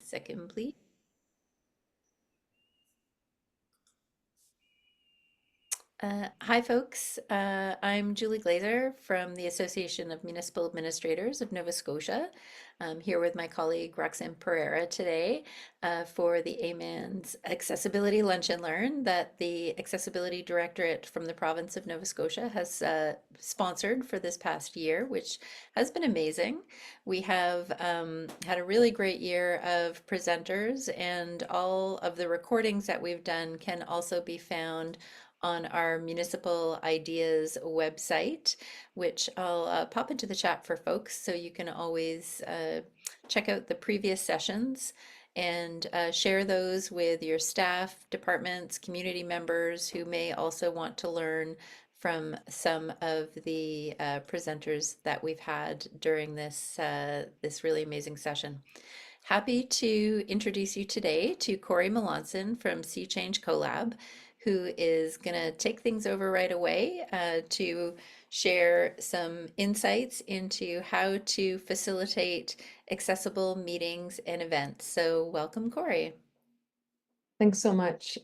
Second, please. Hi, folks. I'm Julie Glazer from the Association of Municipal Administrators of Nova Scotia. I'm here with my colleague Roxanne Pereira today for the AMAN's Accessibility Lunch and Learn that the Accessibility Directorate from the province of Nova Scotia has sponsored for this past year, which has been amazing. We have had a really great year of presenters, and all of the recordings that we've done can also be found on our Municipal Ideas website, which I'll pop into the chat for folks so you can always check out the previous sessions and share those with your staff, departments, community members who may also want to learn from some of the presenters that we've had during this really amazing session. Happy to introduce you today to Corey Melanson from Sea Change CoLab, who is going to take things over right away to share some insights into how to facilitate accessible meetings and events. So welcome, Corey. Thanks so much,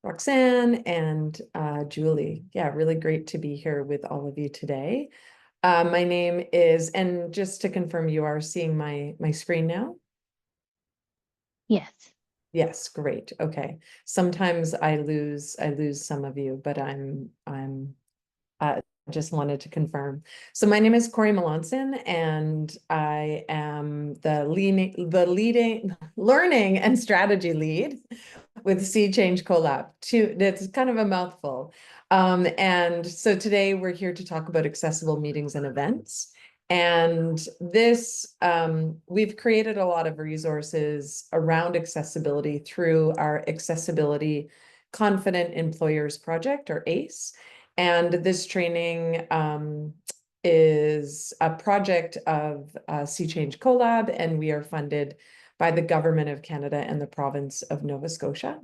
Roxanne and Julie. Yeah, really great to be here with all of you today. My name is, and just to confirm, you are seeing my screen now? Yes. Yes, great. Okay. Sometimes I lose some of you, but I'm just wanted to confirm. So my name is Corey Melanson, and I am the leading learning and strategy lead with Sea Change CoLab. That's kind of a mouthful. And so today we're here to talk about accessible meetings and events. And this, we've created a lot of resources around accessibility through our Accessibility Confident Employers Project, or ACE. And this training is a project of Sea Change CoLab, and we are funded by the Government of Canada and the province of Nova Scotia.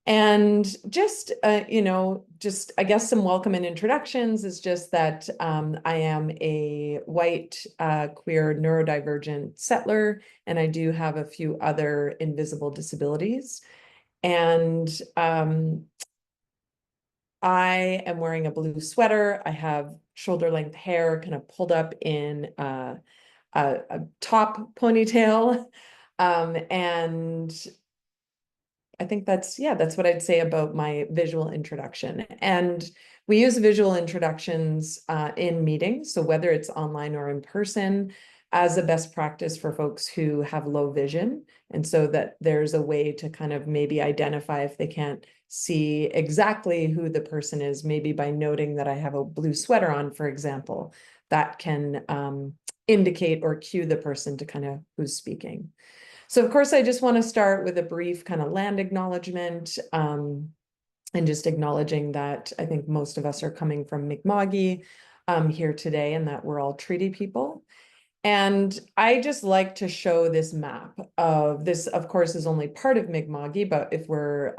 And just, just I guess some welcome and introductions is just that I am a white, queer, neurodivergent settler, and I do have a few other invisible disabilities. And I am wearing a blue sweater. I have shoulder length hair kind of pulled up in a top ponytail. And I think that's what I'd say about my visual introduction. And we use visual introductions in meetings, so whether it's online or in person, as a best practice for folks who have low vision. And so that there's a way to kind of maybe identify if they can't see exactly who the person is, maybe by noting that I have a blue sweater on, for example, that can indicate or cue the person to kind of who's speaking. So of course, I just want to start with a brief kind of land acknowledgement, and just acknowledging that I think most of us are coming from Mi'kma'ki here today, and that we're all treaty people. And I just like to show this map of this, of course, is only part of Mi'kma'ki, but if we're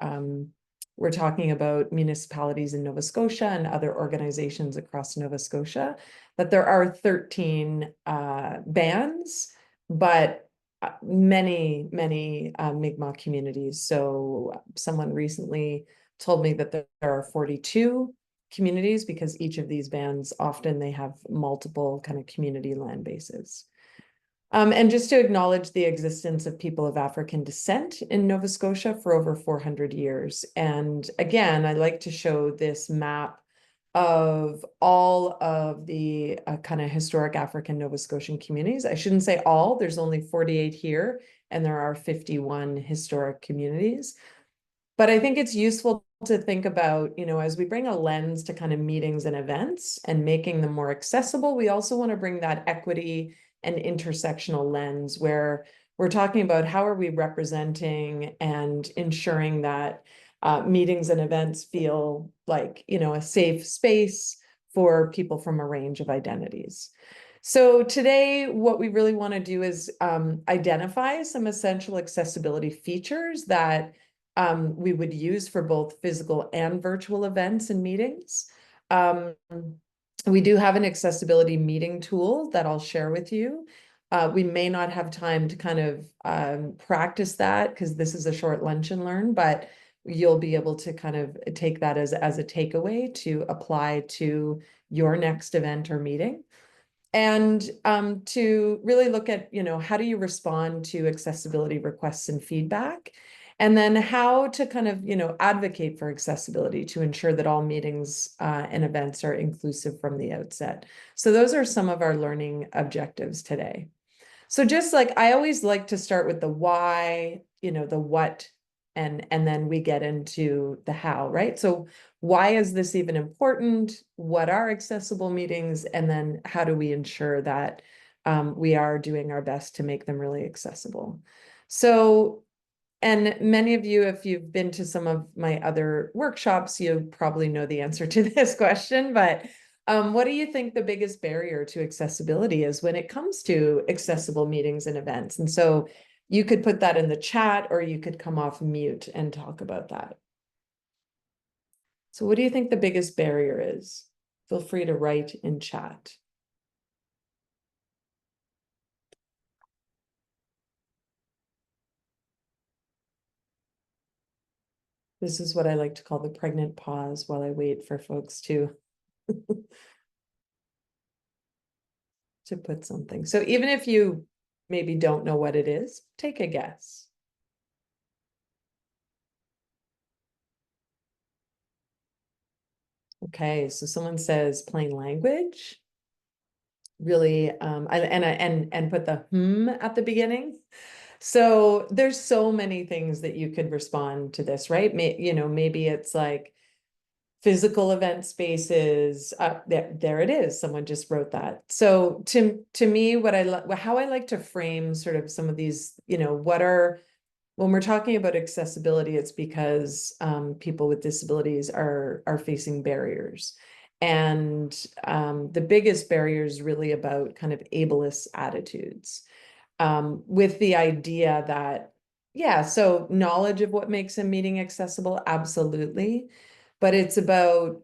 talking about municipalities in Nova Scotia and other organizations across Nova Scotia, that there are 13 bands, but many Mi'kmaq communities. So someone recently told me that there are 42 communities, because each of these bands, often they have multiple kind of community land bases. And just to acknowledge the existence of people of African descent in Nova Scotia for over 400 years. And again, I like to show this map of all of the kind of historic African Nova Scotian communities. I shouldn't say all, there's only 48 here, and there are 51 historic communities. But I think it's useful to think about, as we bring a lens to kind of meetings and events and making them more accessible, we also want to bring that equity and intersectional lens where we're talking about how are we representing and ensuring that meetings and events feel like, a safe space for people from a range of identities. So today, what we really want to do is identify some essential accessibility features that we would use for both physical and virtual events and meetings. We do have an accessibility meeting tool that I'll share with you. We may not have time to kind of practice that because this is a short lunch and learn, but you'll be able to kind of take that as a takeaway to apply to your next event or meeting. And to really look at, how do you respond to accessibility requests and feedback? And then how to kind of, advocate for accessibility to ensure that all meetings and events are inclusive from the outset. So those are some of our learning objectives today. So just like I always like to start with the why, the what, and then we get into the how, right? So why is this even important? What are accessible meetings? And then how do we ensure that we are doing our best to make them really accessible? So, and many of you, if you've been to some of my other workshops, you probably know the answer to this question, but what do you think the biggest barrier to accessibility is when it comes to accessible meetings and events? And so you could put that in the chat, or you could come off mute and talk about that. So what do you think the biggest barrier is? Feel free to write in chat. This is what I like to call the pregnant pause while I wait for folks to put something. So even if you maybe don't know what it is, take a guess. Okay, so someone says plain language. Really, and put the at the beginning. So there's so many things that you could respond to this, right? Maybe it's like physical event spaces. There it is. Someone just wrote that. So to me, how I like to frame sort of some of these, when we're talking about accessibility, it's because people with disabilities are facing barriers. And the biggest barrier is really about kind of ableist attitudes, with the idea that, yeah, so knowledge of what makes a meeting accessible, absolutely. But it's about,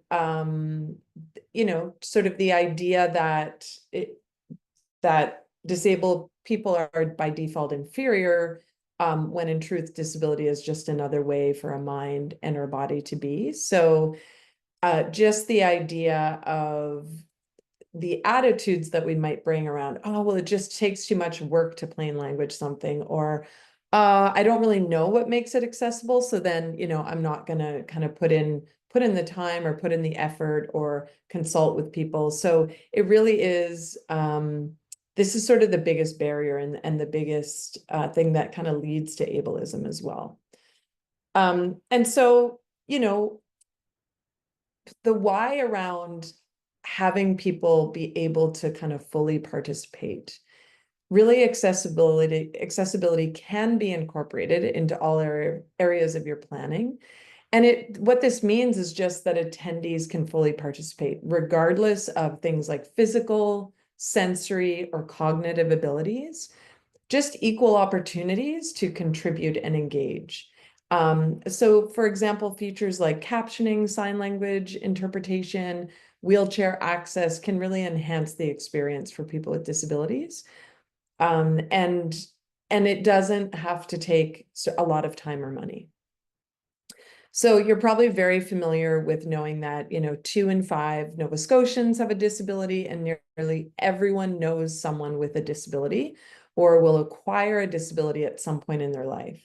sort of the idea that disabled people are by default inferior, when in truth, disability is just another way for a mind and our body to be. So just the idea of the attitudes that we might bring around, oh, well, it just takes too much work to plain language something, or I don't really know what makes it accessible. So then, I'm not going to kind of put in the time or put in the effort or consult with people. So it really is, this is sort of the biggest barrier and the biggest thing that kind of leads to ableism as well. And so, the why around having people be able to kind of fully participate. Really, accessibility can be incorporated into all areas of your planning. And what this means is just that attendees can fully participate, regardless of things like physical, sensory, or cognitive abilities, just equal opportunities to contribute and engage. So for example, features like captioning, sign language, interpretation, wheelchair access can really enhance the experience for people with disabilities. And it doesn't have to take a lot of time or money. So you're probably very familiar with knowing that, 2 in 5 Nova Scotians have a disability, and nearly everyone knows someone with a disability or will acquire a disability at some point in their life.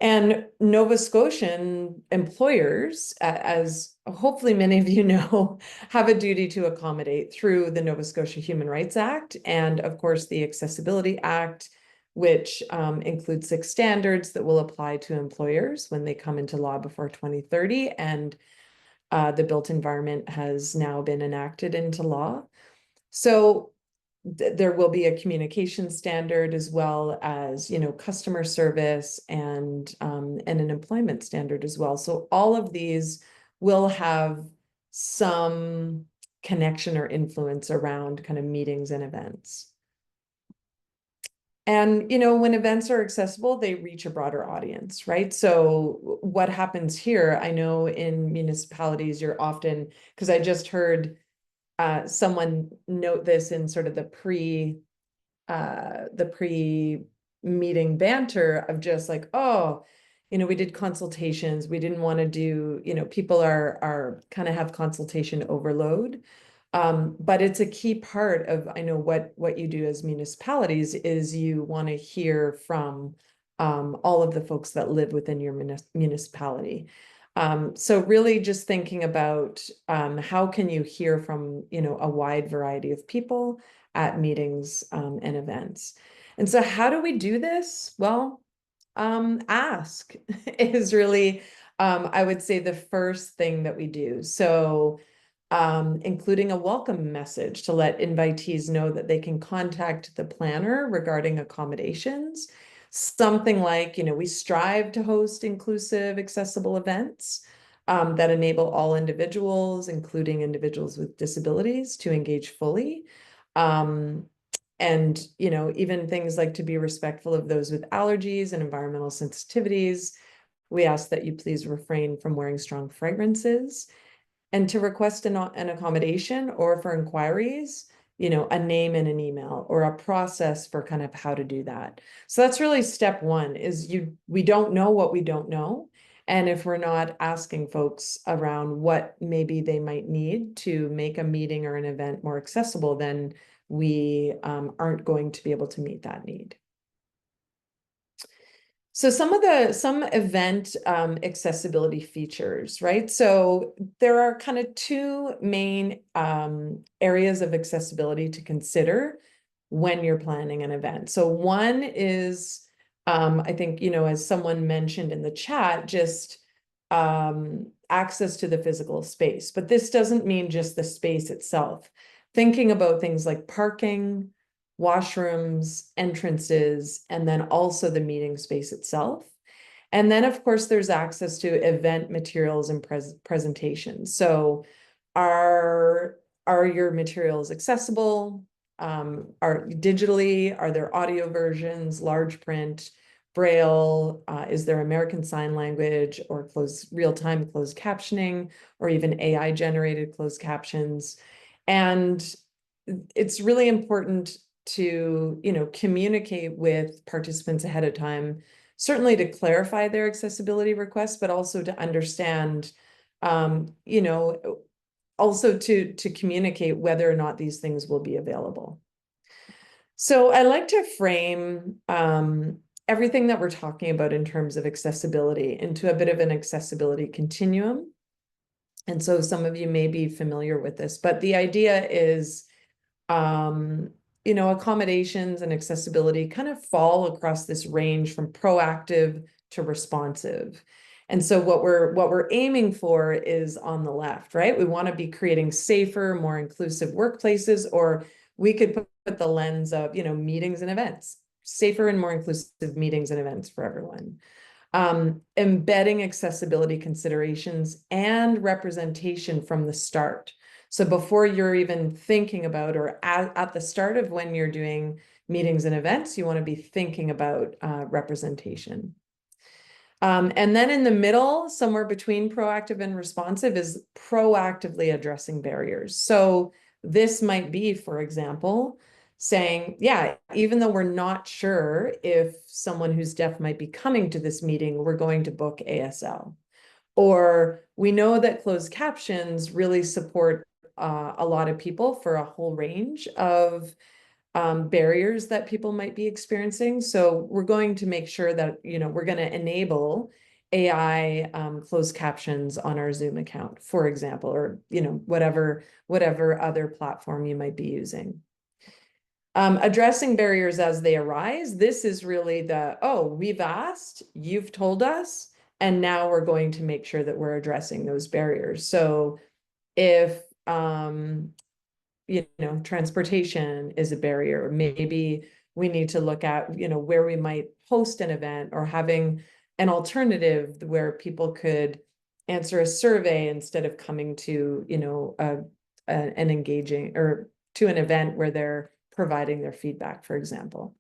And Nova Scotian employers, as hopefully many of you know, have a duty to accommodate through the Nova Scotia Human Rights Act and, of course, the Accessibility Act, which includes 6 standards that will apply to employers when they come into law before 2030. And the built environment has now been enacted into law. So there will be a communication standard as well as, customer service and an employment standard as well. So all of these will have some connection or influence around kind of meetings and events. And, when events are accessible, they reach a broader audience, right? So what happens here, I know in municipalities, you're often, because I just heard someone note this in sort of the the pre-meeting banter of just like, oh, we did consultations. We didn't want to do, people are kind of have consultation overload. But it's a key part of, I know what you do as municipalities is you want to hear from all of the folks that live within your municipality. So really just thinking about how can you hear from, a wide variety of people at meetings and events. And so how do we do this? Well, ask is really, I would say, the first thing that we do. So including a welcome message to let invitees know that they can contact the planner regarding accommodations. Something like, we strive to host inclusive, accessible events that enable all individuals, including individuals with disabilities, to engage fully. And, even things like to be respectful of those with allergies and environmental sensitivities. We ask that you please refrain from wearing strong fragrances. And to request an accommodation or for inquiries, a name and an email or a process for kind of how to do that. So that's really step one is we don't know what we don't know. And if we're not asking folks around what maybe they might need to make a meeting or an event more accessible, then we aren't going to be able to meet that need. So some event accessibility features, right? So there are kind of two main areas of accessibility to consider when you're planning an event. So one is, I think, as someone mentioned in the chat, just access to the physical space. But this doesn't mean just the space itself. Thinking about things like parking, washrooms, entrances, and then also the meeting space itself. And then, of course, there's access to event materials and presentations. So are your materials accessible? Are digitally? Are there audio versions, large print, Braille? Is there American Sign Language or real-time closed captioning, or even AI-generated closed captions? And it's really important to, communicate with participants ahead of time, certainly to clarify their accessibility requests, but also to understand, also to communicate whether or not these things will be available. So I like to frame everything that we're talking about in terms of accessibility into a bit of an accessibility continuum. And so some of you may be familiar with this, but the idea is, accommodations and accessibility kind of fall across this range from proactive to responsive. And so what we're aiming for is on the left, right? We want to be creating safer, more inclusive workplaces, or we could put the lens of, meetings and events, safer and more inclusive meetings and events for everyone. Embedding accessibility considerations and representation from the start. So before you're even thinking about, or at the start of when you're doing meetings and events, you want to be thinking about representation. And then in the middle, somewhere between proactive and responsive, is proactively addressing barriers. So this might be, for example, saying, yeah, even though we're not sure if someone who's deaf might be coming to this meeting, we're going to book ASL. Or we know that closed captions really support a lot of people for a whole range of barriers that people might be experiencing. So we're going to make sure that, we're going to enable AI closed captions on our Zoom account, for example, or, whatever other platform you might be using. Addressing barriers as they arise. This is really we've asked, you've told us, and now we're going to make sure that we're addressing those barriers. So if, transportation is a barrier, maybe we need to look at, where we might host an event, or having an alternative where people could answer a survey instead of coming to, an engaging, or to an event where they're providing their feedback, for example.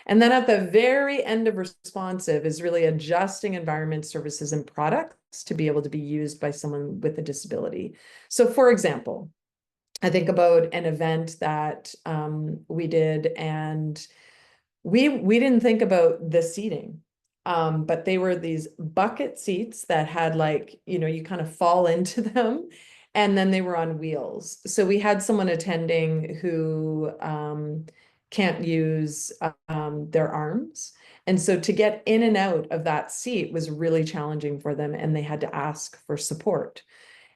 And then at the very end of responsive is really adjusting environment, services, and products to be able to be used by someone with a disability. So for example, I think about an event that we did, and we didn't think about the seating. But they were these bucket seats that had, like, you kind of fall into them, and then they were on wheels. So we had someone attending who can't use their arms. And so to get in and out of that seat was really challenging for them, and they had to ask for support.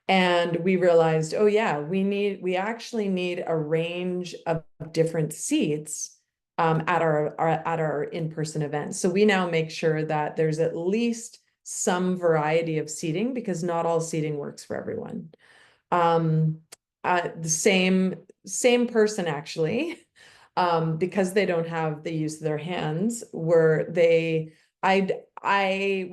And we realized, oh yeah, we actually need a range of different seats at our in-person events. So we now make sure that there's at least some variety of seating, because not all seating works for everyone. Um, the same person actually, because they don't have the use of their hands, when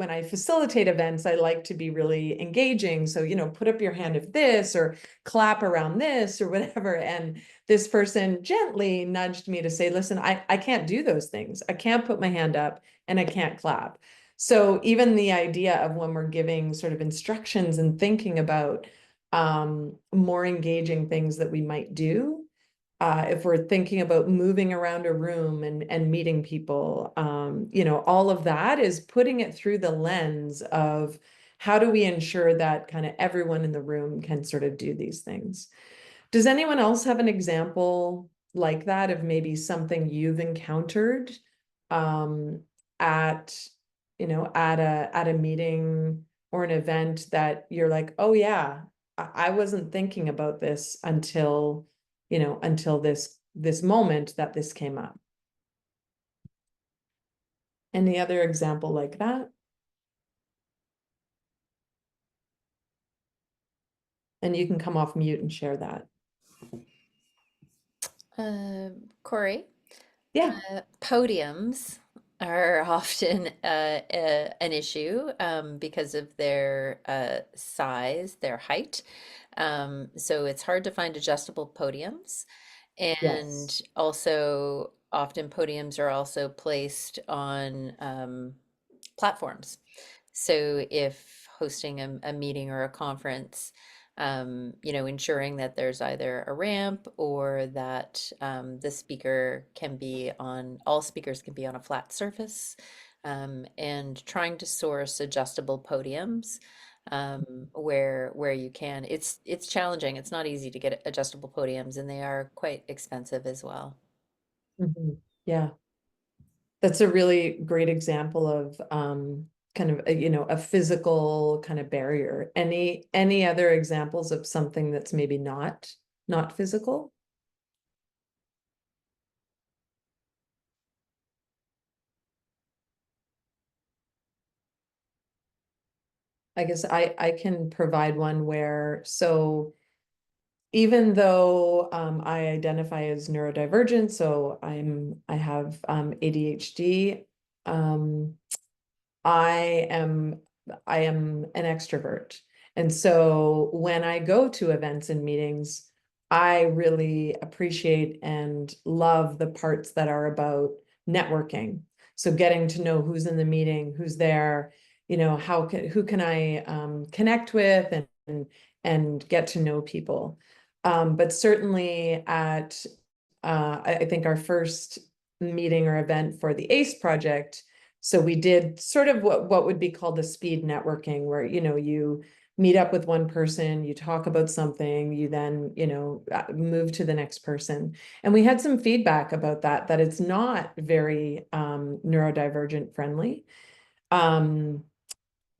I facilitate events, I like to be really engaging. So, put up your hand if this, or clap around this, or whatever. And this person gently nudged me to say, listen, I can't do those things. I can't put my hand up and I can't clap. So even the idea of, when we're giving sort of instructions and thinking about more engaging things that we might do, if we're thinking about moving around a room and meeting people, all of that is putting it through the lens of, how do we ensure that kind of everyone in the room can sort of do these things? Does anyone else have an example like that, of maybe something you've encountered at at a meeting or an event that you're like, oh yeah, I wasn't thinking about this until this moment that this came up? Any other example like that? And you can come off mute and share that. Corey, Yeah. podiums are often an issue because of their size, their height. So it's hard to find adjustable podiums. Yes. And also, often podiums are also placed on platforms. So if hosting a meeting or a conference, ensuring that there's either a ramp, or that the speaker can be on, all speakers can be on a flat surface, and trying to source adjustable podiums where you can. It's challenging. It's not easy to get adjustable podiums, and they are quite expensive as well. Mhm. Yeah. That's a really great example of kind of a physical kind of barrier. Any other examples of something that's maybe not physical? I guess I can provide one where, so even though I identify as neurodivergent, so I have ADHD, um, I am I am an extrovert. And so when I go to events and meetings, I really appreciate and love the parts that are about networking. So getting to know who's in the meeting, who's there, who can I connect with, and get to know people. But certainly I think our first meeting or event for the ACE project, so we did sort of what would be called the speed networking, where, you meet up with one person, you talk about something, you then, move to the next person. And we had some feedback about that it's not very neurodivergent friendly,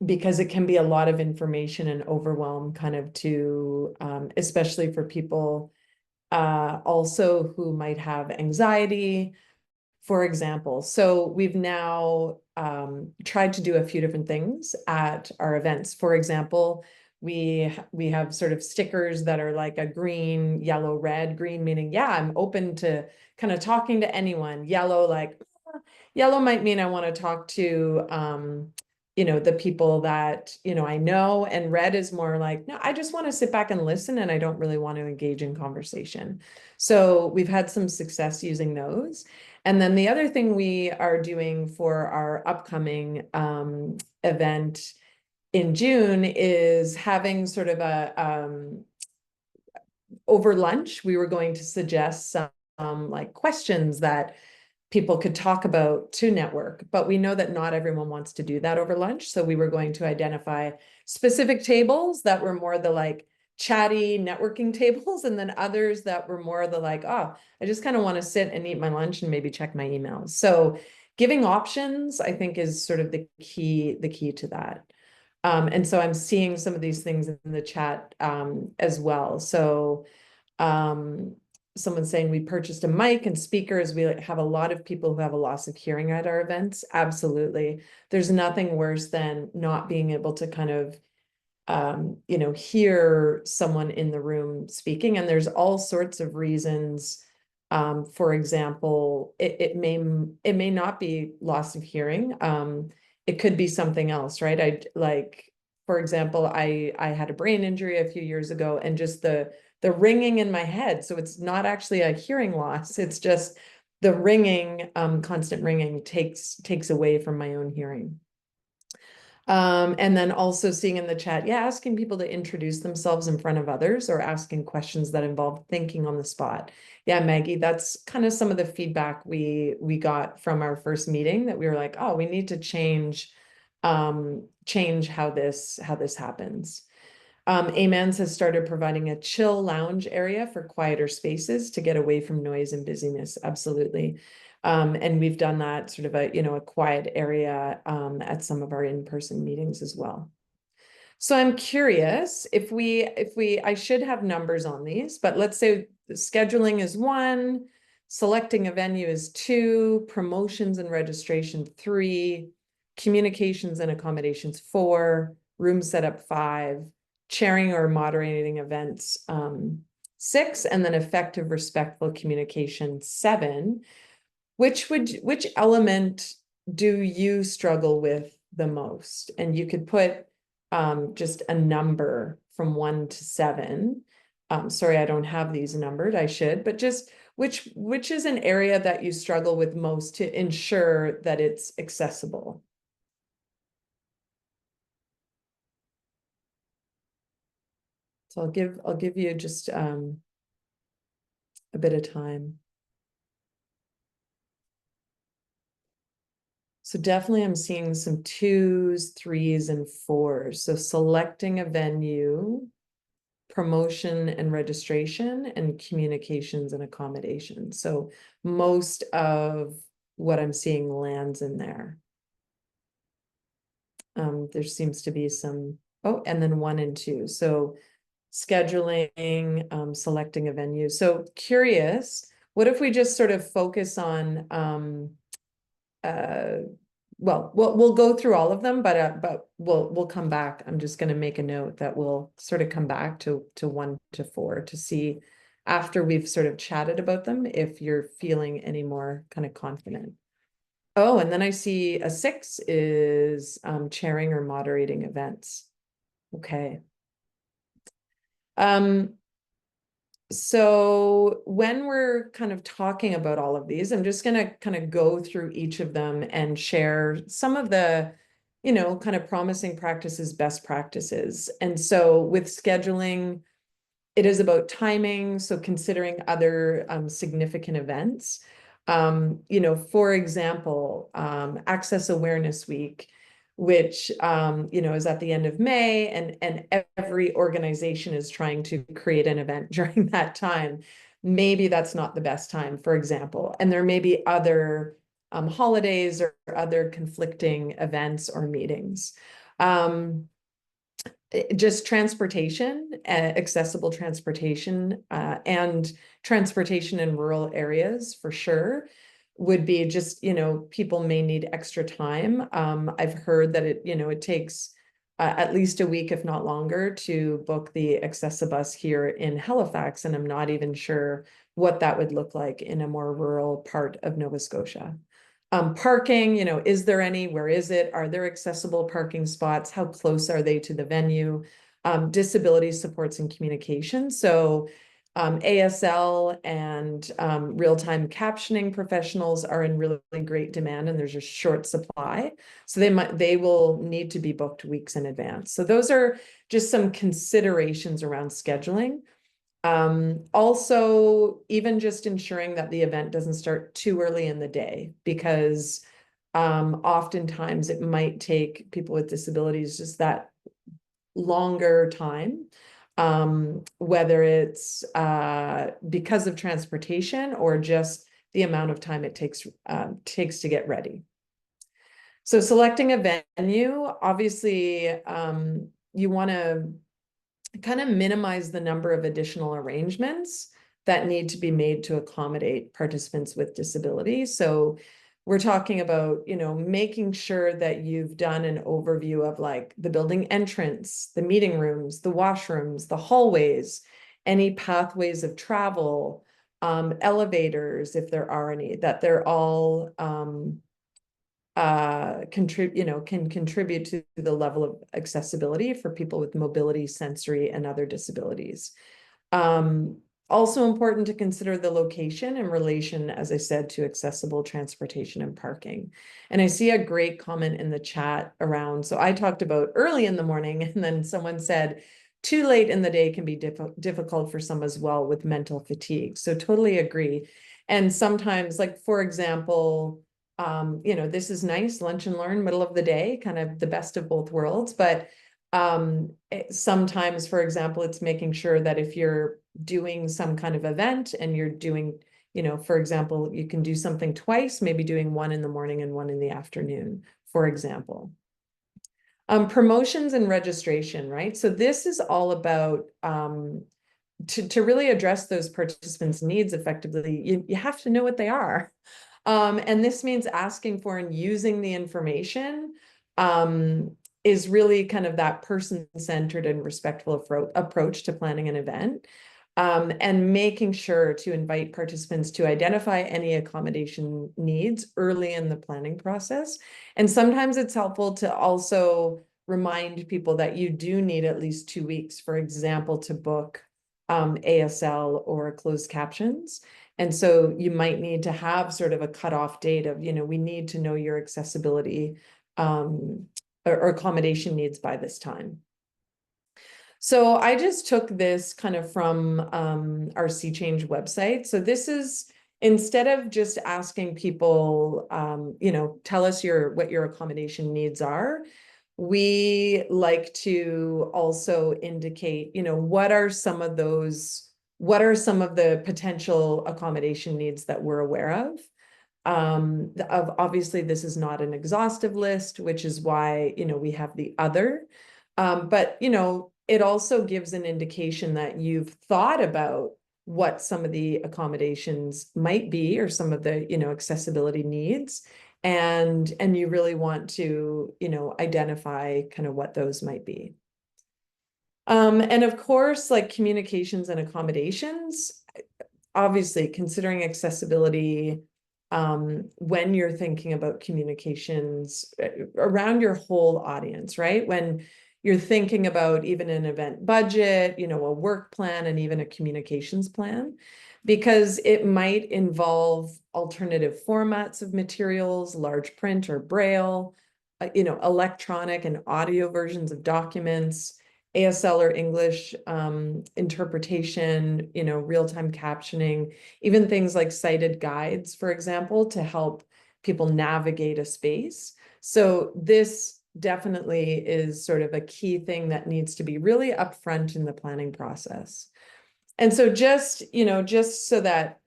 because it can be a lot of information and overwhelm, kind of, to especially for people also who might have anxiety, for example. So we've now tried to do a few different things at our events. For example, we have sort of stickers that are like a green, yellow, red. Green meaning, yeah, I'm open to kind of talking to anyone. Yellow, like, yellow might mean I want to talk to the people that I know. And red is more like, no, I just want to sit back and listen, and I don't really want to engage in conversation. So we've had some success using those. And then the other thing we are doing for our upcoming event in June is having sort of over lunch, we were going to suggest some like questions that people could talk about to network, but we know that not everyone wants to do that over lunch. So we were going to identify specific tables that were more the like chatty networking tables, and then others that were more the like, oh, I just kind of want to sit and eat my lunch and maybe check my emails. So giving options, I think, is sort of the key to that. And so I'm seeing some of these things in the chat as well. So someone's saying we purchased a mic and speakers. We have a lot of people who have a loss of hearing at our events. Absolutely. There's nothing worse than not being able to kind of hear someone in the room speaking. And there's all sorts of reasons. For example, it may not be loss of hearing. It could be something else, right? For example, I had a brain injury a few years ago, and just the ringing in my head. So it's not actually a hearing loss. It's just the ringing, constant ringing takes away from my own hearing. And then also seeing in the chat, yeah, asking people to introduce themselves in front of others, or asking questions that involve thinking on the spot. Yeah, Maggie, that's kind of some of the feedback we got from our first meeting, that we were like, oh, we need to change how this happens. Amens has started providing a chill lounge area for quieter spaces to get away from noise and busyness. Absolutely. And we've done that sort of a quiet area at some of our in-person meetings as well. So I'm curious if I should have numbers on these, but let's say the scheduling is 1, selecting a venue is 2, promotions and registration 3, communications and accommodations 4, room setup 5, chairing or moderating events 6, and then effective, respectful communication 7. Which element do you struggle with the most? And you could put just a number from 1 to 7. Sorry, I don't have these numbered. I should, but just which is an area that you struggle with most to ensure that it's accessible? So I'll give you just a bit of time. So definitely I'm seeing some 2s, 3s, and 4s. So selecting a venue, promotion and registration, and communications and accommodation. So most of what I'm seeing lands in there. There seems to be some, and then 1 and 2. So scheduling, selecting a venue. So curious, what if we just sort of focus on well, we'll go through all of them, but we'll come back. I'm just going to make a note that we'll sort of come back to 1 to 4 to see, after we've sort of chatted about them, if you're feeling any more kind of confident. Oh, and then I see a 6 is chairing or moderating events. Okay. So when we're kind of talking about all of these, I'm just going to kind of go through each of them and share some of the, kind of promising practices, best practices. And so with scheduling, it is about timing. So considering other significant events, for example, Access Awareness Week, which is at the end of May, and every organization is trying to create an event during that time. Maybe that's not the best time, for example, and there may be other holidays or other conflicting events or meetings. Just transportation, accessible transportation, and transportation in rural areas for sure would be just, people may need extra time. I've heard that it takes at least a week, if not longer, to book the Accessibus here in Halifax, and I'm not even sure what that would look like in a more rural part of Nova Scotia. Parking, is there any? Where is it? Are there accessible parking spots? How close are they to the venue? Disability supports and communication. So ASL and real-time captioning professionals are in really great demand, and there's a short supply. So they will need to be booked weeks in advance. So those are just some considerations around scheduling. Also, even just ensuring that the event doesn't start too early in the day, because oftentimes it might take people with disabilities just that longer time, whether it's because of transportation or just the amount of time it takes to get ready. So selecting a venue, obviously, you want to kind of minimize the number of additional arrangements that need to be made to accommodate participants with disabilities. So we're talking about, making sure that you've done an overview of like the building entrance, the meeting rooms, the washrooms, the hallways, any pathways of travel, elevators, if there are any, that they're all can contribute to the level of accessibility for people with mobility, sensory, and other disabilities. Also important to consider the location in relation, as I said, to accessible transportation and parking. And I see a great comment in the chat around, so I talked about early in the morning, and then someone said, too late in the day can be difficult for some as well with mental fatigue. So totally agree. And sometimes, like, for example, this is nice, lunch and learn, middle of the day, kind of the best of both worlds. But sometimes, for example, it's making sure that if you're doing some kind of event and you're doing, for example, you can do something twice, maybe doing one in the morning and one in the afternoon, for example. Promotions and registration, right? So this is all about to really address those participants' needs effectively, you have to know what they are. And this means asking for and using the information is really kind of that person-centered and respectful approach to planning an event. And making sure to invite participants to identify any accommodation needs early in the planning process. And sometimes it's helpful to also remind people that you do need at least 2 weeks, for example, to book ASL or closed captions. And so you might need to have sort of a cutoff date of, we need to know your accessibility or accommodation needs by this time. So I just took this kind of from our SeaChange website. So this is, instead of just asking people, tell us what your accommodation needs are, we like to also indicate, what are some of the potential accommodation needs that we're aware of. Obviously, this is not an exhaustive list, which is why, we have the other. But, it also gives an indication that you've thought about what some of the accommodations might be, or some of the, accessibility needs. And you really want to, identify kind of what those might be. And of course, like communications and accommodations, obviously considering accessibility when you're thinking about communications around your whole audience, right? When you're thinking about even an event budget, a work plan, and even a communications plan, because it might involve alternative formats of materials, large print or braille, electronic and audio versions of documents, ASL or English interpretation, real-time captioning, even things like cited guides, for example, to help people navigate a space. So this definitely is sort of a key thing that needs to be really upfront in the planning process. And so just so that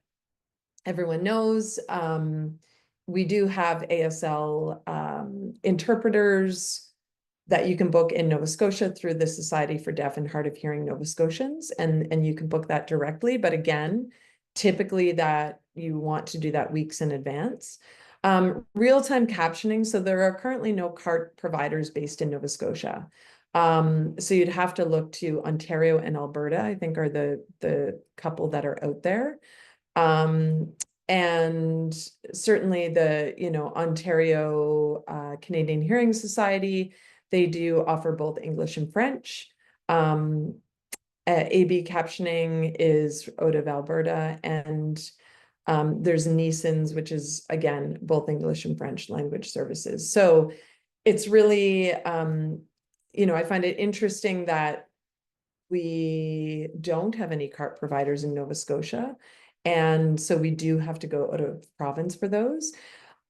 everyone knows, we do have ASL interpreters that you can book in Nova Scotia through the Society for Deaf and Hard of Hearing Nova Scotians, and you can book that directly. But again, typically that you want to do that weeks in advance. Real-time captioning. So there are currently no CART providers based in Nova Scotia. So you'd have to look to Ontario and Alberta, I think, are the couple that are out there. And certainly the, Ontario Canadian Hearing Society, they do offer both English and French. AB captioning is out of Alberta, and there's NESONS, which is, again, both English and French language services. So it's really, I find it interesting that we don't have any cart providers in Nova Scotia. And so we do have to go out of province for those.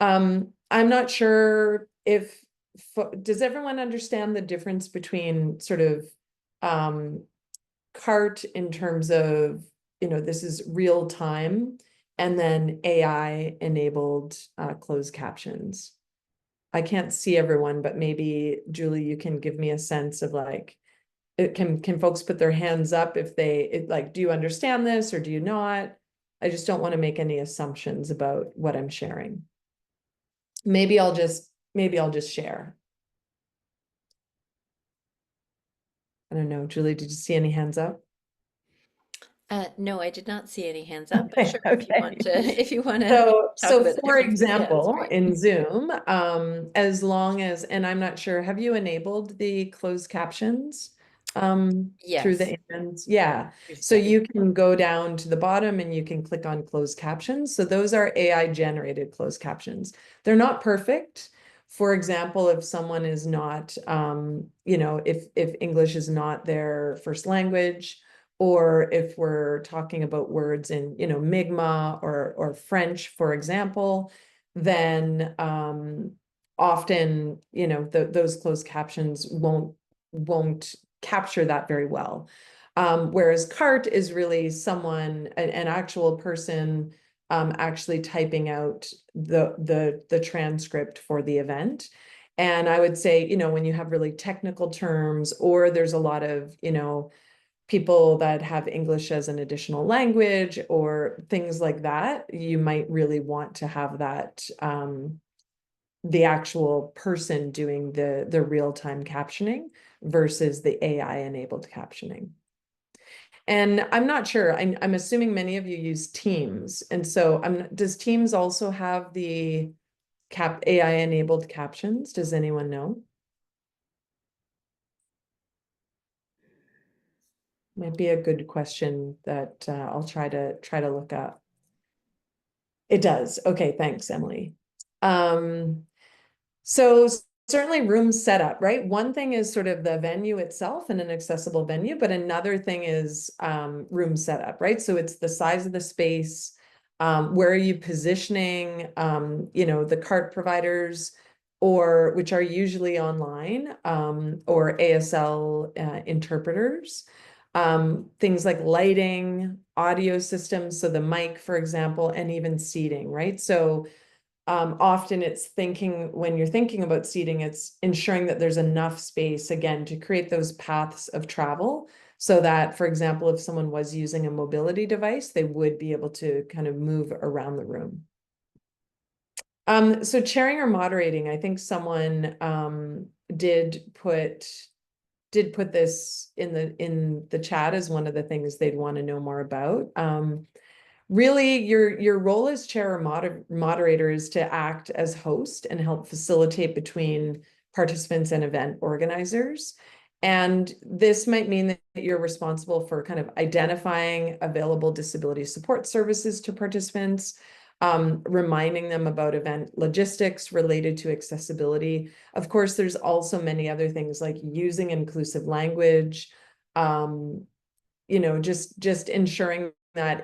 I'm not sure if, does everyone understand the difference between sort of cart in terms of, this is real time, and then AI enabled closed captions? I can't see everyone, but maybe Julie, you can give me a sense of like, can folks put their hands up if they like, do you understand this or do you not? I just don't want to make any assumptions about what I'm sharing. Maybe I'll just share. I don't know, Julie, did you see any hands up? No, I did not see any hands up, but Okay, sure, if you want to, okay. if you want to So, talk about the for differences, yeah, that's example, great. in Zoom, as long as, and I'm not sure, have you enabled the closed captions? Through Yes, the ends? Yeah. through So settings. you can go down to the bottom and you can click on closed captions. So those are AI generated closed captions. They're not perfect. For example, if someone is not, if English is not their first language, or if we're talking about words in, Mi'kmaq or French, for example, then often, those closed captions won't capture that very well. Whereas cart is really someone, an actual person, actually typing out the transcript for the event. And I would say, when you have really technical terms, or there's a lot of, people that have English as an additional language or things like that, you might really want to have that, the actual person doing the real-time captioning versus the AI enabled captioning. And I'm not sure, I'm assuming many of you use Teams. And so does Teams also have the AI enabled captions? Does anyone know? Might be a good question that I'll try to look up. It does. Okay, thanks, Emily. So certainly room setup, right? One thing is sort of the venue itself and an accessible venue, but another thing is room setup, right? So it's the size of the space, where are you positioning, the cart providers, or which are usually online, or ASL interpreters. Things like lighting, audio systems, so the mic, for example, and even seating, right? So often it's when you're thinking about seating, it's ensuring that there's enough space, again, to create those paths of travel so that, for example, if someone was using a mobility device, they would be able to kind of move around the room. So chairing or moderating, I think someone did put this in the chat as one of the things they'd want to know more about. Really, your role as chair or moderator is to act as host and help facilitate between participants and event organizers. And this might mean that you're responsible for kind of identifying available disability support services to participants, reminding them about event logistics related to accessibility. Of course, there's also many other things like using inclusive language, just ensuring that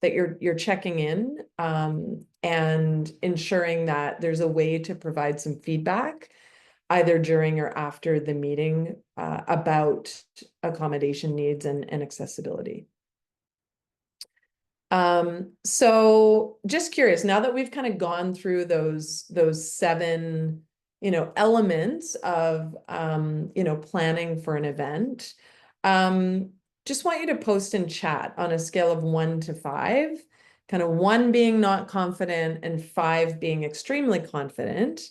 that you're checking in, and ensuring that there's a way to provide some feedback either during or after the meeting about accommodation needs and accessibility. So just curious, now that we've kind of gone through those 7 elements of planning for an event, just want you to post in chat on a scale of 1 to 5, kind of 1 being not confident and 5 being extremely confident.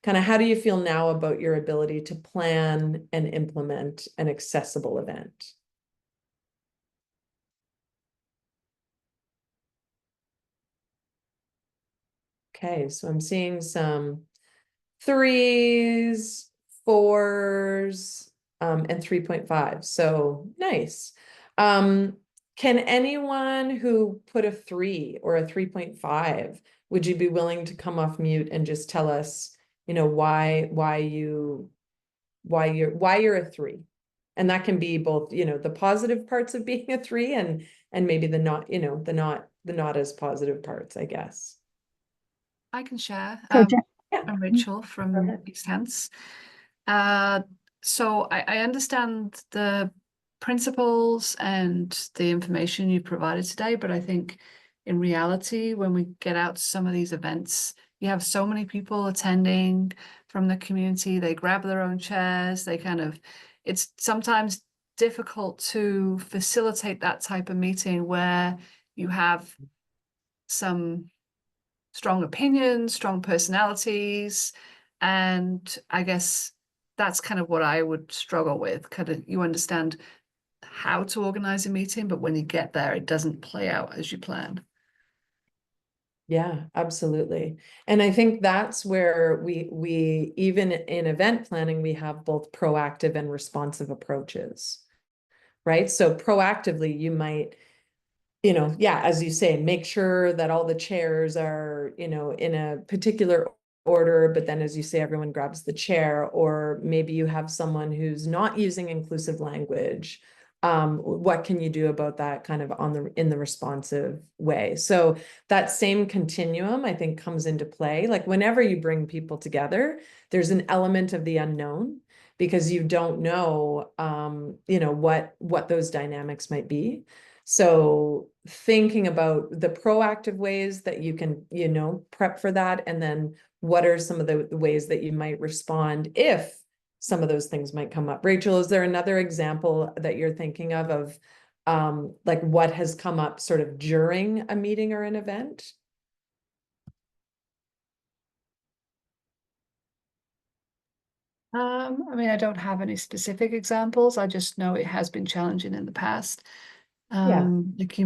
Kind of how do you feel now about your ability to plan and implement an accessible event? Okay, so I'm seeing some 3s, 4s, and 3.5. So nice. Can anyone who put a 3 or a 3.5, would you be willing to come off mute and just tell us, why you're a 3? And that can be both, the positive parts of being a three and maybe the not, the not as positive parts, I guess. I can share. So, Yeah. I'm Rachel from ahead. East Hants. So I understand the principles and the information you provided today, but I think in reality, when we get out to some of these events, you have so many people attending from the community, they grab their own chairs, it's sometimes difficult to facilitate that type of meeting where you have some strong opinions, strong personalities, and I guess that's kind of what I would struggle with. Kind of, you understand how to organize a meeting, but when you get there, it doesn't play out as you plan. Yeah, absolutely. And I think that's where we even in event planning, we have both proactive and responsive approaches, right? So proactively, you might, yeah, as you say, make sure that all the chairs are, in a particular order, but then as you say, everyone grabs the chair, or maybe you have someone who's not using inclusive language. What can you do about that kind of in the responsive way? So that same continuum, I think, comes into play. Like whenever you bring people together, there's an element of the unknown because you don't know, what those dynamics might be. So thinking about the proactive ways that you can, prep for that, and then what are some of the ways that you might respond if some of those things might come up. Rachel, is there another example that you're thinking of like what has come up sort of during a meeting or an event? I mean, I don't have any specific examples. I just know it has been challenging in the past. Yeah. Like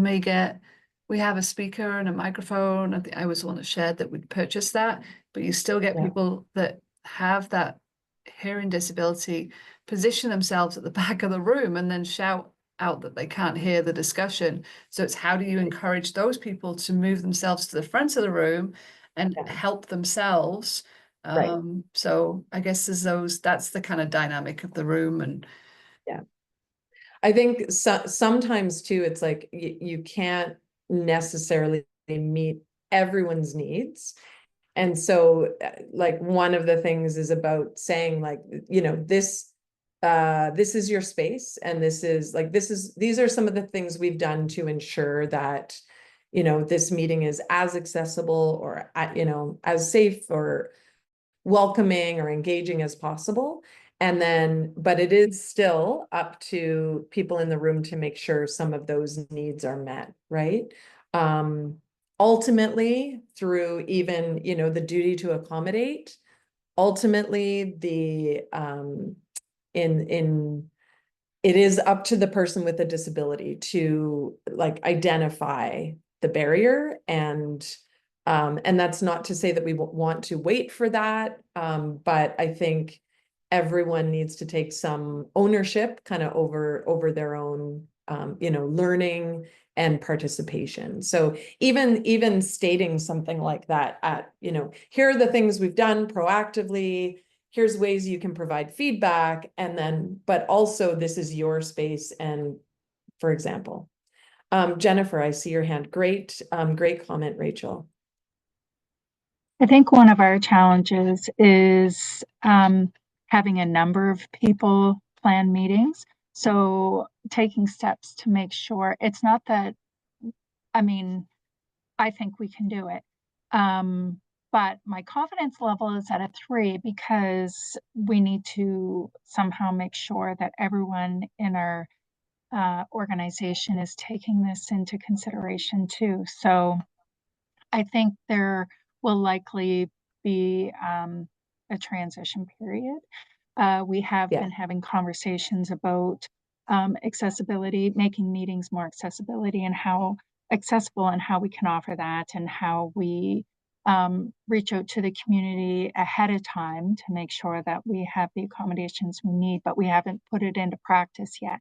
we have a speaker and a microphone. I think I was the one that shared that we'd purchased that, but you still get Yeah. people that have that hearing disability position themselves at the back of the room and then shout out that they can't hear the discussion. So it's how do you encourage those people to move themselves to the front of the room and Yeah. help themselves? Right. So I guess that's the kind of dynamic of the room. And yeah. I think sometimes too, it's like you can't necessarily meet everyone's needs. And so like one of the things is about saying like, this is your space, and these are some of the things we've done to ensure that, this meeting is as accessible or, as safe or welcoming or engaging as possible. And then, but it is still up to people in the room to make sure some of those needs are met, right? Ultimately, through even, the duty to accommodate, ultimately in it is up to the person with a disability to like identify the barrier, and that's not to say that we want to wait for that, but I think everyone needs to take some ownership kind of over their own learning and participation. So even stating something like that here are the things we've done proactively, here's ways you can provide feedback, and then, but also this is your space. And for example, Jennifer, I see your hand. Great comment, Rachel. I think one of our challenges is having a number of people plan meetings. So taking steps to make sure it's not that, I mean, I think we can do it. But my confidence level is at a 3 because we need to somehow make sure that everyone in our organization is taking this into consideration too. So I think there will likely be a transition period. We have Yeah. been having conversations about accessibility, making meetings more accessibility, and how accessible and how we can offer that, and how we reach out to the community ahead of time to make sure that we have the accommodations we need, but we haven't put it into practice yet.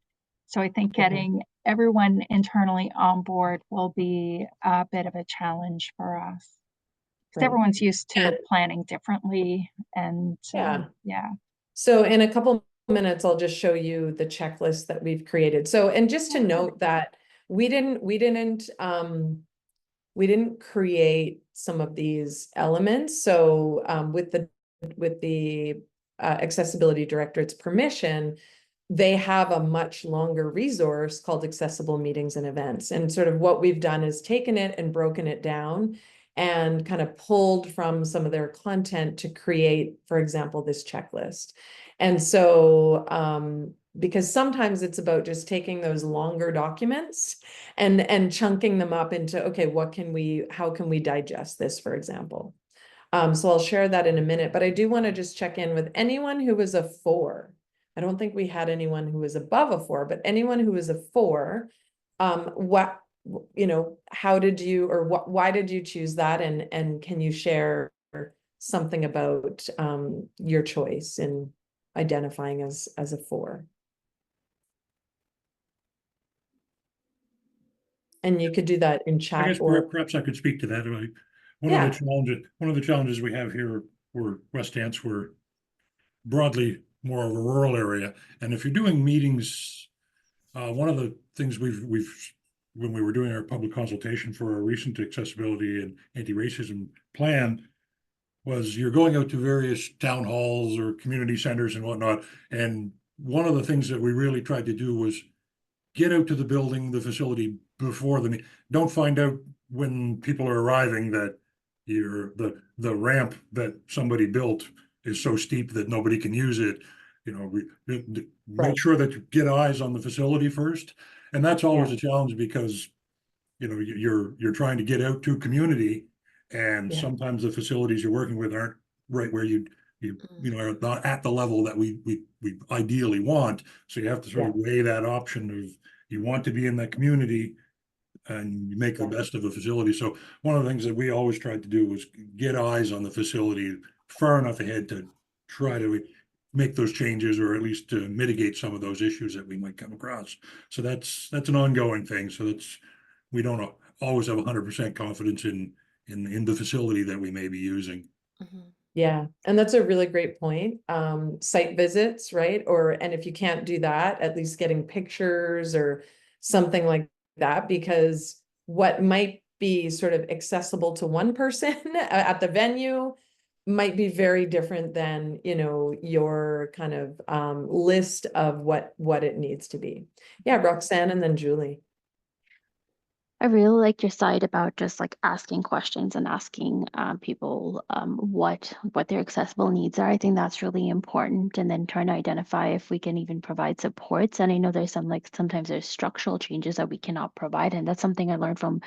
So I think getting everyone internally on board will be a bit of a challenge for us. Because Right. everyone's used to planning differently, and Yeah. yeah. So in a couple minutes, I'll just show you the checklist that we've created. So, and just to note that we didn't create some of these elements. So, with the accessibility directorate's permission, they have a much longer resource called accessible meetings and events. And sort of what we've done is taken it and broken it down and kind of pulled from some of their content to create, for example, this checklist. And so, because sometimes it's about just taking those longer documents and chunking them up into, okay, how can we digest this, for example? So I'll share that in a minute, but I do want to just check in with anyone who was a 4. I don't think we had anyone who was above a 4, but anyone who was a 4, how did you, or why did you choose that? And can you share something about your choice in identifying as a 4? And you could do that in I chat guess or perhaps I could speak to that. Yeah. One of the challenges we have here, where West Dance, we're broadly more of a rural area, and if you're doing meetings, one of the things we've when we were doing our public consultation for our recent accessibility and anti-racism plan, was you're going out to various town halls or community centers and whatnot, and one of the things that we really tried to do was get out to the building, the facility before the meeting. Don't find out when people are arriving that the ramp that somebody built is so steep that nobody can use it. Make Right. sure that you get eyes on the facility first, and that's always Yeah. a challenge because you're trying to get out to community, and Yeah. sometimes the facilities you're working with aren't right where you are not at the level that we ideally want. So you have to sort of weigh that option of, you want to be in that community and you make the best of the facility. So one of the things that we always tried to do was get eyes on the facility far enough ahead to try to make those changes, or at least to mitigate some of those issues that we might come across. So that's an ongoing thing. So we don't always have 100% confidence in the facility that we may be using. Mhm. Yeah, and that's a really great point. Site visits, right? And if you can't do that, at least getting pictures or something like that, because what might be sort of accessible to one person at the venue might be very different than, your kind of list of what it needs to be. Yeah, Roxanne and then Julie. I really like your side about just like asking questions and asking people what their accessible needs are. I think that's really important, and then trying to identify if we can even provide supports. And I know there's sometimes there's structural changes that we cannot provide, and that's something I learned from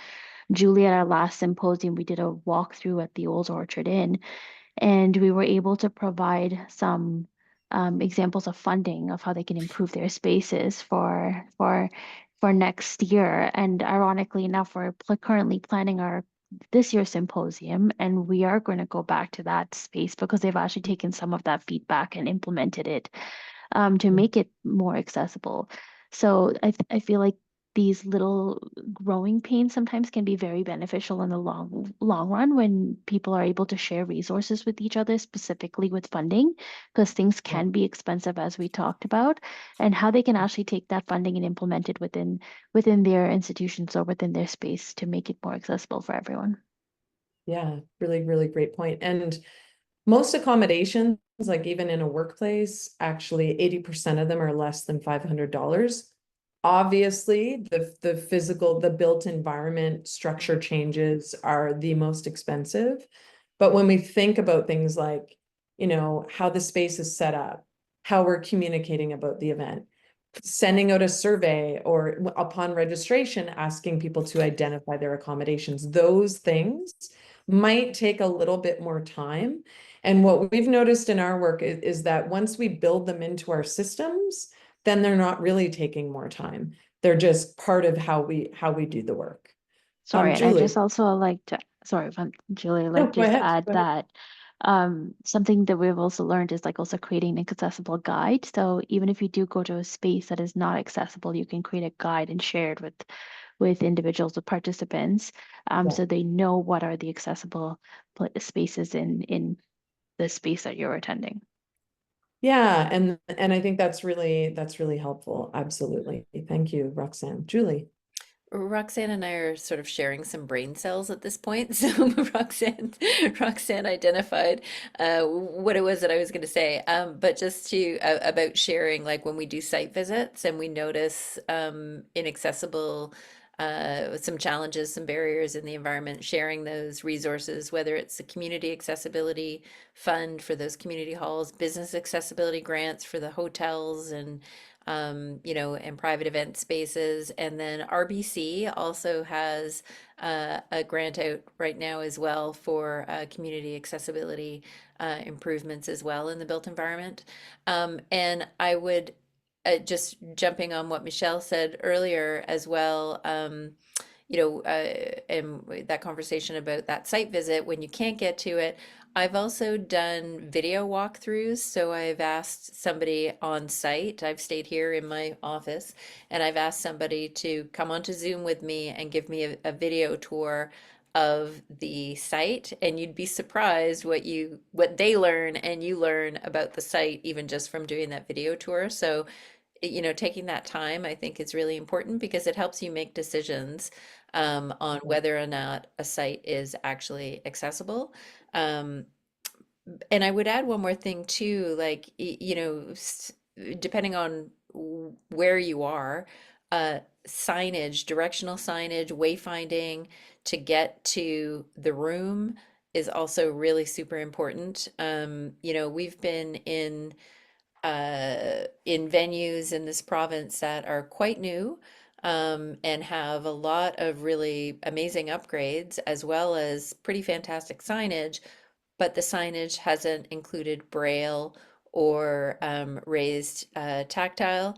Julie at our last symposium. We did a walkthrough at the Old Orchard Inn, and we were able to provide some examples of funding of how they can improve their spaces for next year. And ironically enough, we're currently planning our this year's symposium, and we are going to go back to that space because they've actually taken some of that feedback and implemented it to make it more accessible. So I feel like these little growing pains sometimes can be very beneficial in the long run when people are able to share resources with each other, specifically with funding, because things can be expensive, as we talked about, and how they can actually take that funding and implement it within their institutions or within their space to make it more accessible for everyone. Yeah, really, really great point. And most accommodations, like even in a workplace, actually 80% of them are less than $500. Obviously, the built environment structure changes are the most expensive. But when we think about things like, how the space is set up, how we're communicating about the event, sending out a survey, or upon registration, asking people to identify their accommodations, those things might take a little bit more time. And what we've noticed in our work is that once we build them into our systems, then they're not really taking more time. They're just part of how we do the work. Sorry, and I Julie. just also like to, sorry if I'm Julie, No, like go just ahead, add go ahead. that something that we've also learned is like also creating an accessible guide. So even if you do go to a space that is not accessible, you can create a guide and share it with individuals, with participants, Yeah. so they know what are the accessible spaces in the space that you're attending. Yeah, and I think that's really helpful. Absolutely. Thank you, Roxanne. Julie. Roxanne and I are sort of sharing some brain cells at this point. So Roxanne identified what it was that I was going to say. But just to about sharing, like when we do site visits and we notice inaccessible, some challenges, some barriers in the environment, sharing those resources, whether it's the community accessibility fund for those community halls, business accessibility grants for the hotels and and private event spaces. And then RBC also has a grant out right now as well for community accessibility improvements as well in the built environment. And I would just jumping on what Michelle said earlier as well. And that conversation about that site visit when you can't get to it. I've also done video walkthroughs. So I've asked somebody on site, I've stayed here in my office, and I've asked somebody to come onto Zoom with me and give me a video tour of the site. And you'd be surprised what they learn and you learn about the site even just from doing that video tour. So taking that time, I think is really important because it helps you make decisions on whether or not a site is actually accessible. Um, and I would add one more thing too, like, depending on where you are, signage, directional signage, wayfinding to get to the room is also really super important. We've been in venues in this province that are quite new and have a lot of really amazing upgrades as well as pretty fantastic signage, but the signage hasn't included braille or raised tactile,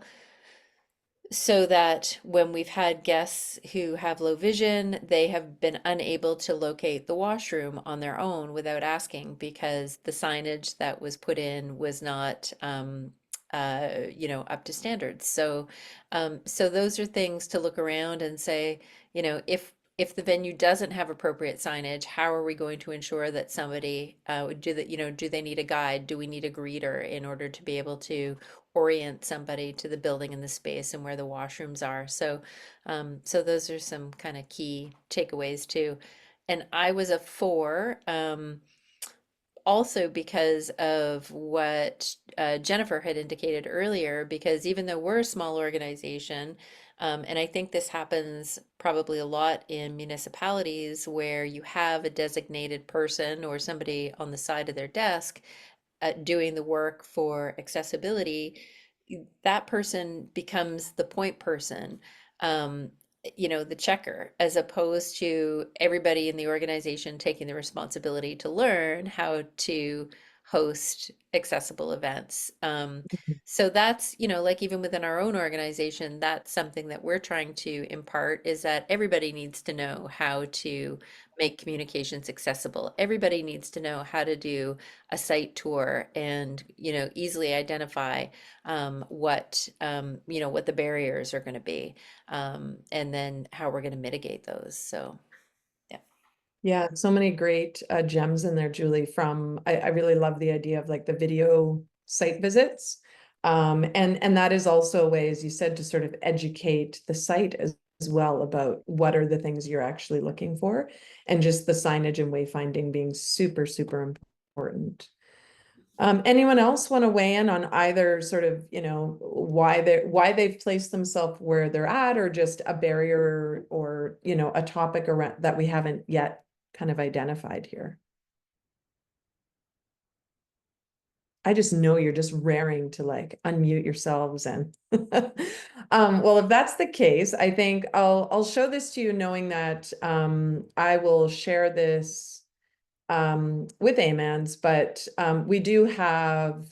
so that when we've had guests who have low vision, they have been unable to locate the washroom on their own without asking because the signage that was put in was not, up to standards. So those are things to look around and say, if the venue doesn't have appropriate signage, how are we going to ensure that somebody do they need a guide? Do we need a greeter in order to be able to orient somebody to the building and the space and where the washrooms are? So those are some kind of key takeaways too. And I was a 4. Also because of what Jennifer had indicated earlier, because even though we're a small organization, and I think this happens probably a lot in municipalities where you have a designated person or somebody on the side of their desk doing the work for accessibility, that person becomes the point person. Um, the checker, as opposed to everybody in the organization taking the responsibility to learn how to host accessible events. So that's, like even within our own organization, that's something that we're trying to impart is that everybody needs to know how to make communications accessible. Everybody needs to know how to do a site tour and, easily identify what the barriers are going to be, and then how we're going to mitigate those. So, yeah. Yeah, so many great gems in there, Julie, I really love the idea of like the video site visits. And that is also a way, as you said, to sort of educate the site as well about what are the things you're actually looking for, and just the signage and wayfinding being super, super important. Anyone else want to weigh in on either sort of, why they've placed themselves where they're at, or just a barrier or, a topic around that we haven't yet kind of identified here? I just know you're just raring to like unmute yourselves and well, if that's the case, I think I'll show this to you knowing that I will share this with AMANS, but we do have,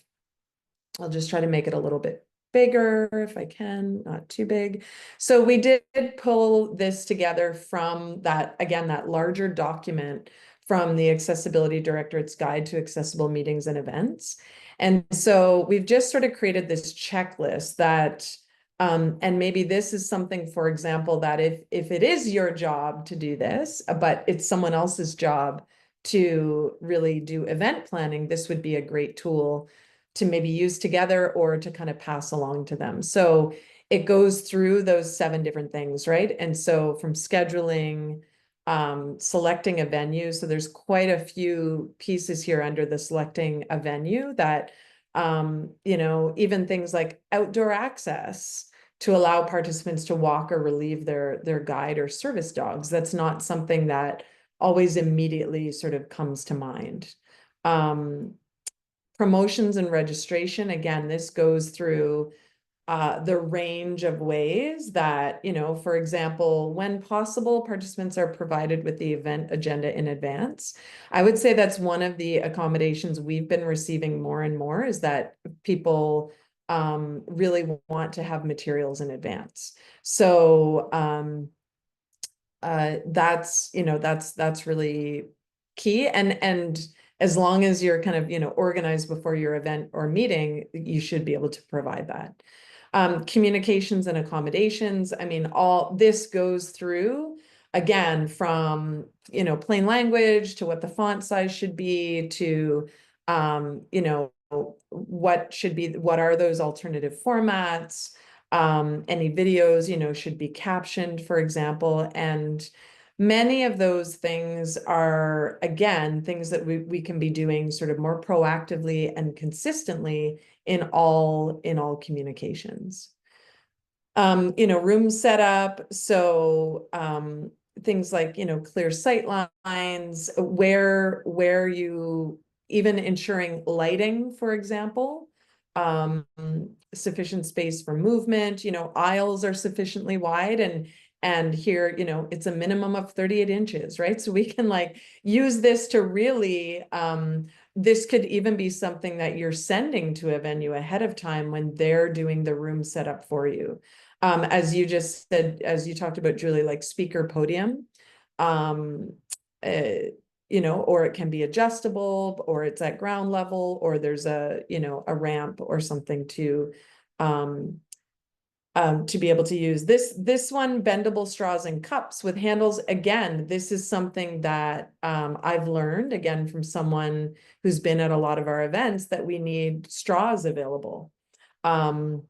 I'll just try to make it a little bit bigger if I can, not too big. So we did pull this together from that, again, that larger document from the Accessibility Directorate's Guide to Accessible Meetings and Events. And so we've just sort of created this checklist that, and maybe this is something, for example, that if it is your job to do this, but it's someone else's job to really do event planning, this would be a great tool to maybe use together or to kind of pass along to them. So it goes through those 7 different things, right? And so from scheduling, selecting a venue. So there's quite a few pieces here under the selecting a venue that, you know, even things like outdoor access to allow participants to walk or relieve their guide or service dogs. That's not something that always immediately sort of comes to mind. Promotions and registration, again, this goes through the range of ways that, you know, for example, when possible, participants are provided with the event agenda in advance. I would say that's one of the accommodations we've been receiving more and more, is that people really want to have materials in advance. So that's, you know, that's really key. And as long as you're kind of, you know, organized before your event or meeting, you should be able to provide that. Communications and accommodations. I mean, all this goes through, again, from, you know, plain language to what the font size should be to, you know, what are those alternative formats? Any videos, you know, should be captioned, for example, and many of those things are, again, things that we can be doing sort of more proactively and consistently in all communications. You know, room setup, so things like, you know, clear sight lines, where you even ensuring lighting, for example, sufficient space for movement, you know, aisles are sufficiently wide, and here, you know, it's a minimum of 38 inches, right? So we can like use this to really, this could even be something that you're sending to a venue ahead of time when they're doing the room setup for you. As you just said, as you talked about, Julie, like speaker podium, you know, or it can be adjustable, or it's at ground level, or there's a, you know, a ramp or something to be able to use this one, bendable straws and cups with handles. Again, this is something that I've learned, again, from someone who's been at a lot of our events, that we need straws available. And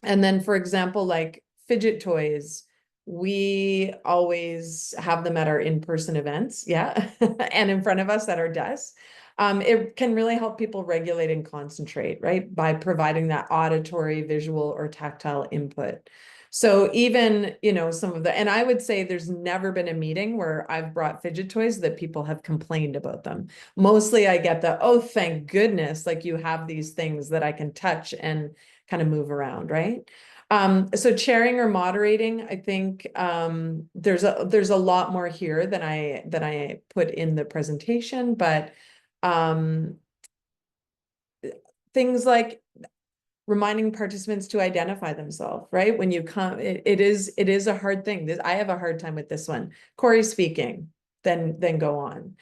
then, for example, like fidget toys, we always have them at our in-person events, yeah, and in front of us at our desks. It can really help people regulate and concentrate, right, by providing that auditory, visual, or tactile input. So even, you know, some of the, and I would say there's never been a meeting where I've brought fidget toys that people have complained about them. Mostly I get the, oh, thank goodness, like you have these things that I can touch and kind of move around, right? So chairing or moderating, I think there's a lot more here than I put in the presentation, but things like reminding participants to identify themselves, right? When you come, it is a hard thing. I have a hard time with this one. Corey speaking, then go on.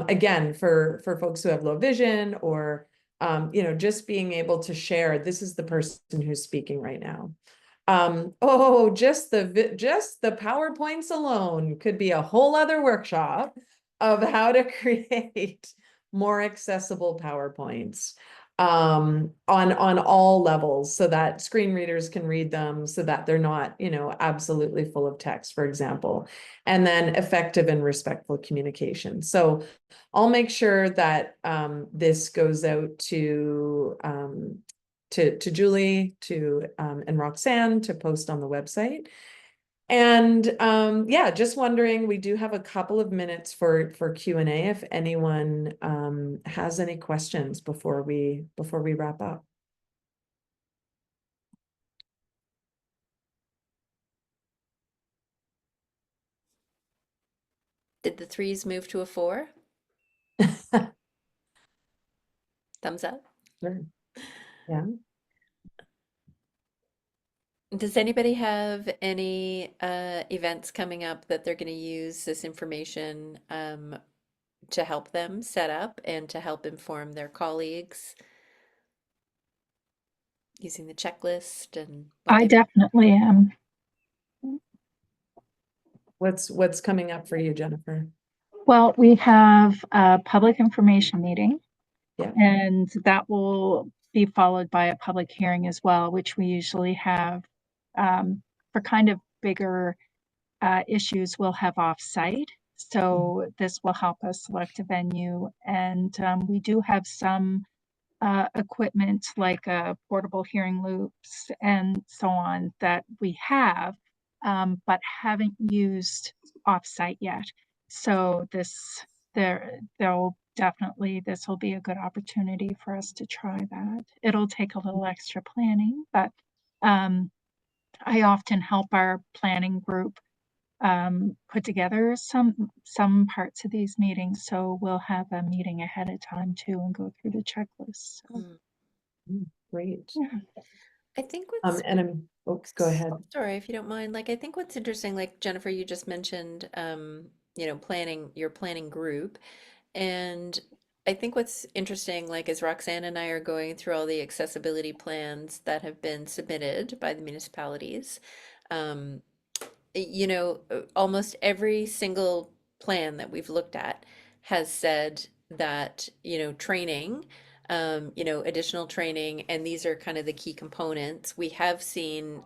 Again, for folks who have low vision, or you know, just being able to share, this is the person who's speaking right now. Oh, just the PowerPoints alone could be a whole other workshop of how to create more accessible PowerPoints on all levels, so that screen readers can read them, so that they're not, you know, absolutely full of text, for example. And then effective and respectful communication. So I'll make sure that this goes out to Julie, and Roxanne to post on the website. And yeah, just wondering, we do have a couple of minutes for Q&A if anyone has any questions before we wrap up. Did the 3s move to a 4? Thumbs up. Sure. Yeah. Does anybody have any events coming up that they're going to use this information to help them set up and to help inform their colleagues using the checklist and what I they definitely am. What's coming up for you, Jennifer? Well, we have a public information meeting. Yeah. And that will be followed by a public hearing as well, which we usually have for kind of bigger issues we'll have off-site. So this will help us select a venue. And we do have some equipment like portable hearing loops and so on that we have, but haven't used off-site yet. So this there'll definitely, this will be a good opportunity for us to try that. It'll take a little extra planning, but I often help our planning group put together some parts of these meetings. So we'll have a meeting ahead of time too and go through the checklist. So, Great. yeah. I think what's And I'm, oh, go ahead. sorry if you don't mind. Like, I think what's interesting, like Jennifer, you just mentioned, you know, planning your planning group. And I think what's interesting, like as Roxanne and I are going through all the accessibility plans that have been submitted by the municipalities, um, you know, almost every single plan that we've looked at has said that, you know, training, you know, additional training, and these are kind of the key components. We have seen,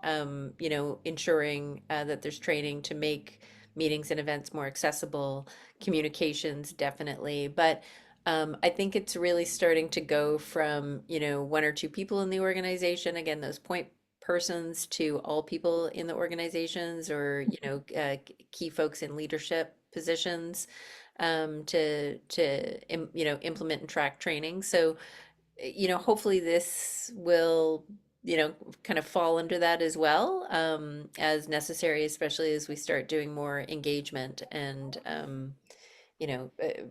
you know, ensuring that there's training to make meetings and events more accessible, communications definitely, but I think it's really starting to go from, you know, one or two people in the organization, again, those point persons, to all people in the organizations, or you know, key folks in leadership positions, you know, implement and track training. So you know, hopefully this will, you know, kind of fall under that as well, as necessary, especially as we start doing more engagement and you know,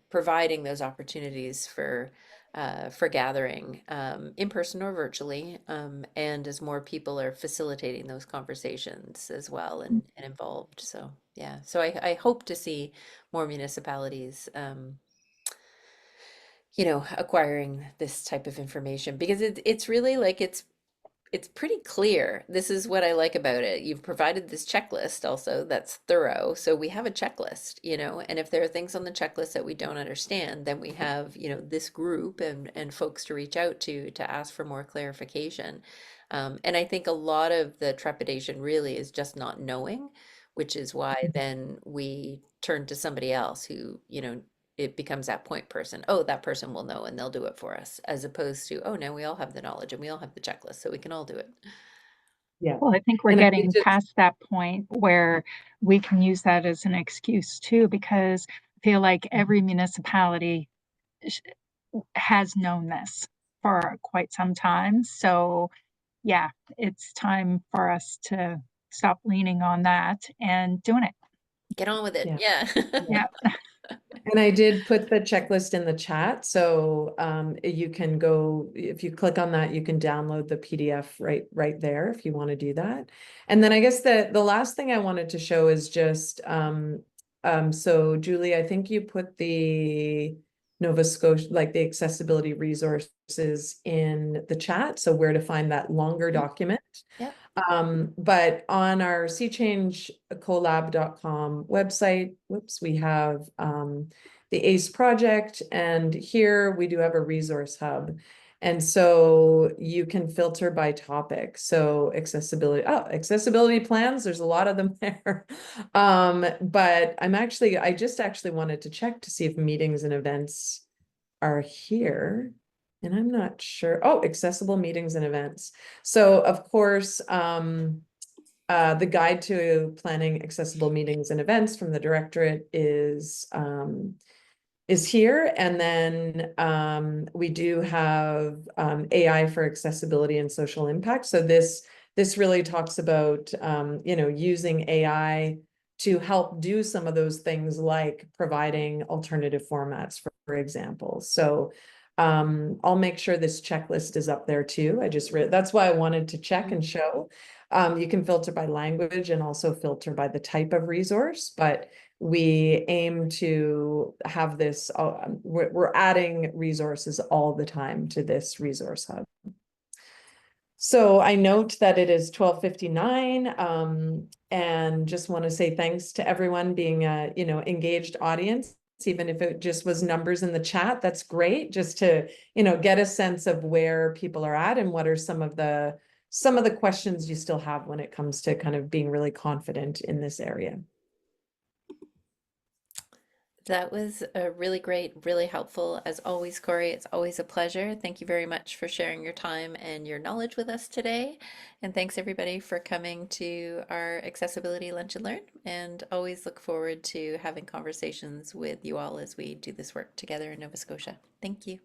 providing those opportunities for gathering, in person or virtually, and as more people are facilitating those conversations as well, and involved. So yeah, so I hope to see more municipalities, you know, acquiring this type of information, because it's really like it's pretty clear. This is what I like about it. You've provided this checklist also that's thorough. So we have a checklist, you know, and if there are things on the checklist that we don't understand, then we have, you know, this group and folks to reach out to ask for more clarification. And I think a lot of the trepidation really is just not knowing, which is why then we turn to somebody else who, you know, it becomes that point person. Oh, that person will know and they'll do it for us, as opposed to, oh, no, we all have the knowledge and we all have the checklist, so we can all do it. Yeah. Well, I think we're And I getting just, past that point where we can use that as an excuse too, because I feel like every municipality sh- has known this for quite some time. So yeah, it's time for us to stop leaning on that and doing it. Get on with it. Yeah. Yeah. Yeah. and I did put the checklist in the chat, so you can go, if you click on that, you can download the PDF right there if you want to do that. And then I guess the last thing I wanted to show is just so Julie, I think you put the Nova Scotia, like the accessibility resources in the chat, so where to find that longer document. Yep. But on our seachangecollab.com website, whoops, we have the ACE project, and here we do have a resource hub. And so you can filter by topic. So accessibility plans, there's a lot of them there. But I just actually wanted to check to see if meetings and events are here. And I'm not sure. Oh, accessible meetings and events. So of course, the guide to planning accessible meetings and events from the directorate is here. And then we do have AI for accessibility and social impact. So this really talks about you know, using AI to help do some of those things, like providing alternative formats, for example. So I'll make sure this checklist is up there too. That's why I wanted to check and show. You can filter by language and also filter by the type of resource, but we aim to have this, we're adding resources all the time to this resource hub. So I note that it is 12:59, and just want to say thanks to everyone being a, you know, engaged audience. even if it just was numbers in the chat, that's great, just to, get a sense of where people are at and what are some of the questions you still have when it comes to kind of being really confident in this area. That was really great, really helpful. As always, Corey, it's always a pleasure. Thank you very much for sharing your time and your knowledge with us today. And thanks everybody for coming to our Accessibility Lunch and Learn. And always look forward to having conversations with you all as we do this work together in Nova Scotia. Thank you.